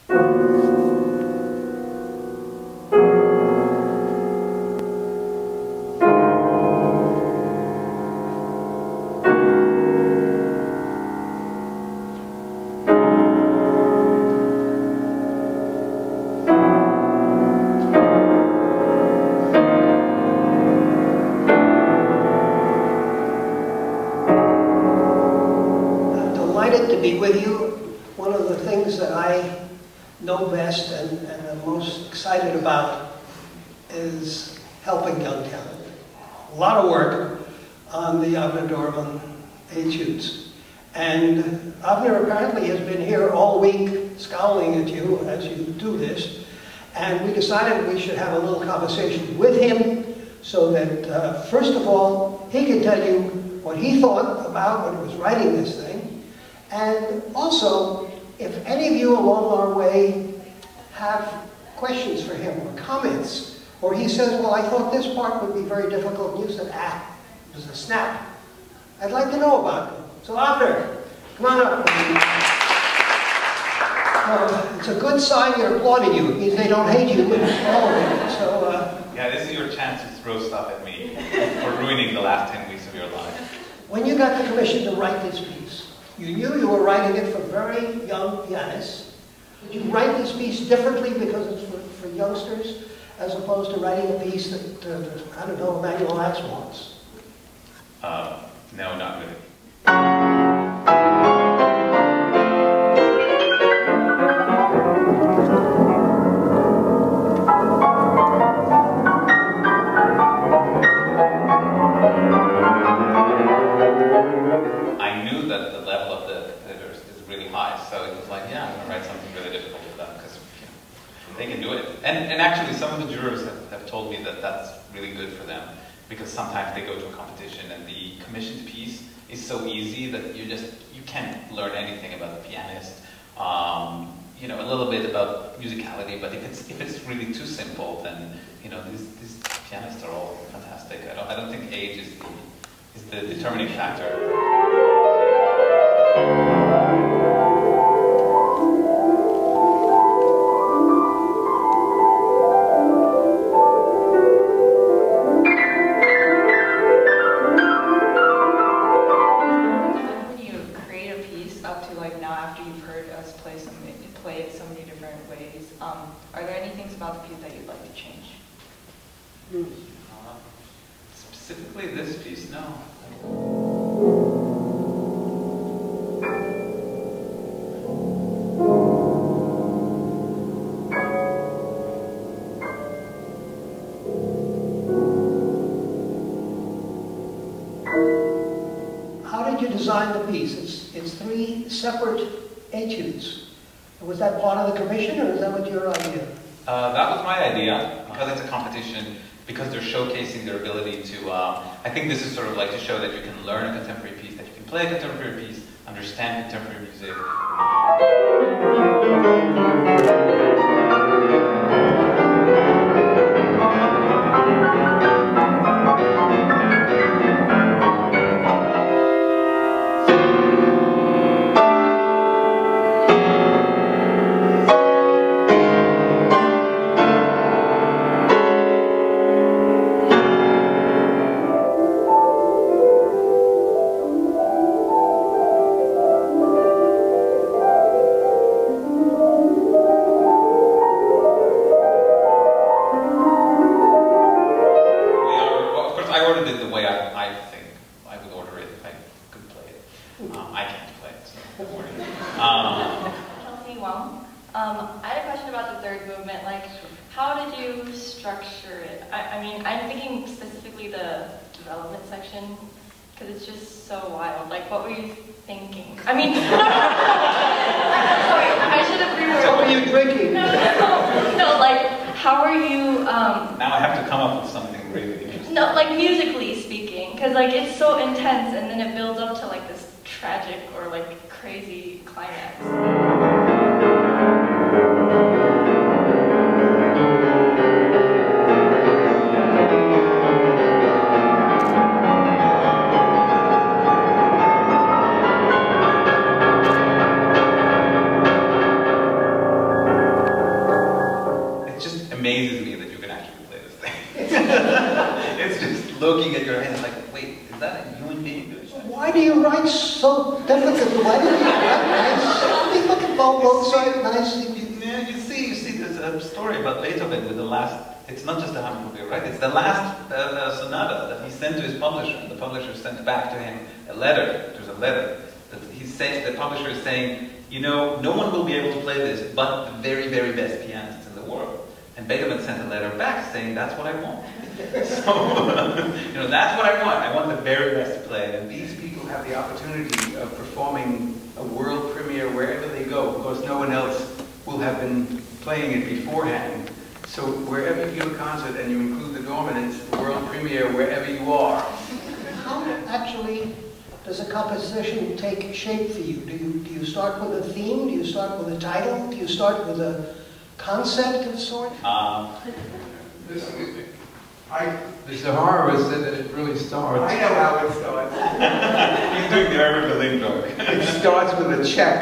To be with you. One of the things that I know best and am most excited about is helping young talent. A lot of work on the Avner Dorman Etudes. And Avner apparently has been here all week scowling at you as you do this. And we decided we should have a little conversation with him so that, first of all, he could tell you what he thought about when he was writing this thing. And also, if any of you along our way have questions for him or comments, or he says, well, I thought this part would be very difficult, and you said, it was a snap. I'd like to know about it. So Avner, come on up. It's a good sign they're applauding you. It means they don't hate you. So, yeah, this is your chance to throw stuff at me for ruining the last 10 weeks of your life. When you got the commission to write this piece, you knew you were writing it for very young pianists. Did you write this piece differently because it's for youngsters, as opposed to writing a piece that, I don't know, Emanuel Ax wants? No, not really. I knew that the level of the competitors is really high, so it was like, yeah, I'm going to write something really difficult with them, because they can do it. And actually, some of the jurors have told me that that's really good for them, because sometimes they go to a competition and the commissioned piece is so easy that you can't learn anything about the pianist. You know, a little bit about musicality, but if it's really too simple, then you know these pianists are all fantastic. I don't think age is the determining factor. When you create a piece up to like now, after you've heard us play it so many different ways, are there any things about the piece that you'd like to change? Specifically this piece, no. How did you design the piece? It's three separate etudes. Was that part of the commission, or is that what your idea? That was my idea, because it's a competition, because they're showcasing their ability to, I think this is sort of like to show that you can learn a contemporary piece, that you can play a contemporary piece, understand contemporary music. I had a question about the third movement. Like, how did you structure it? I mean, I'm thinking specifically the development section, because it's just so wild. Like, what were you thinking? I mean, sorry, I should have reworded. What were you drinking? No, like, how are you? Now I have to come up with something really interesting. No, like musically speaking, because like it's so intense, and then it builds up to like this tragic or like crazy climax. amazes me that you can actually play this thing. It's just looking at your hand like, wait, is that a human being doing that? Why do you write so difficult? Why do you write nice? Look at Mozart, nice. Yeah, you see, there's a story about Beethoven with the last, it's not just the Hamburger, right? It's the last sonata that he sent to his publisher, and the publisher sent back to him a letter. There's a letter that the publisher is saying, you know, no one will be able to play this but the very, very best pianists in the world. And Beethoven sent a letter back saying, that's what I want. So, you know, that's what I want. I want the very best to play. And These people have the opportunity of performing a world premiere wherever they go, because no one else will have been playing it beforehand. So wherever you give a concert and you include the Dorman, it's the world premiere wherever you are. How actually does a composition take shape for you? Do you start with a theme? Do you start with a title? Do you start with a concept of sort? Mr. Horowitz said that it really starts. I know how it starts. He's doing the Irving Berlin joke. It starts with a check.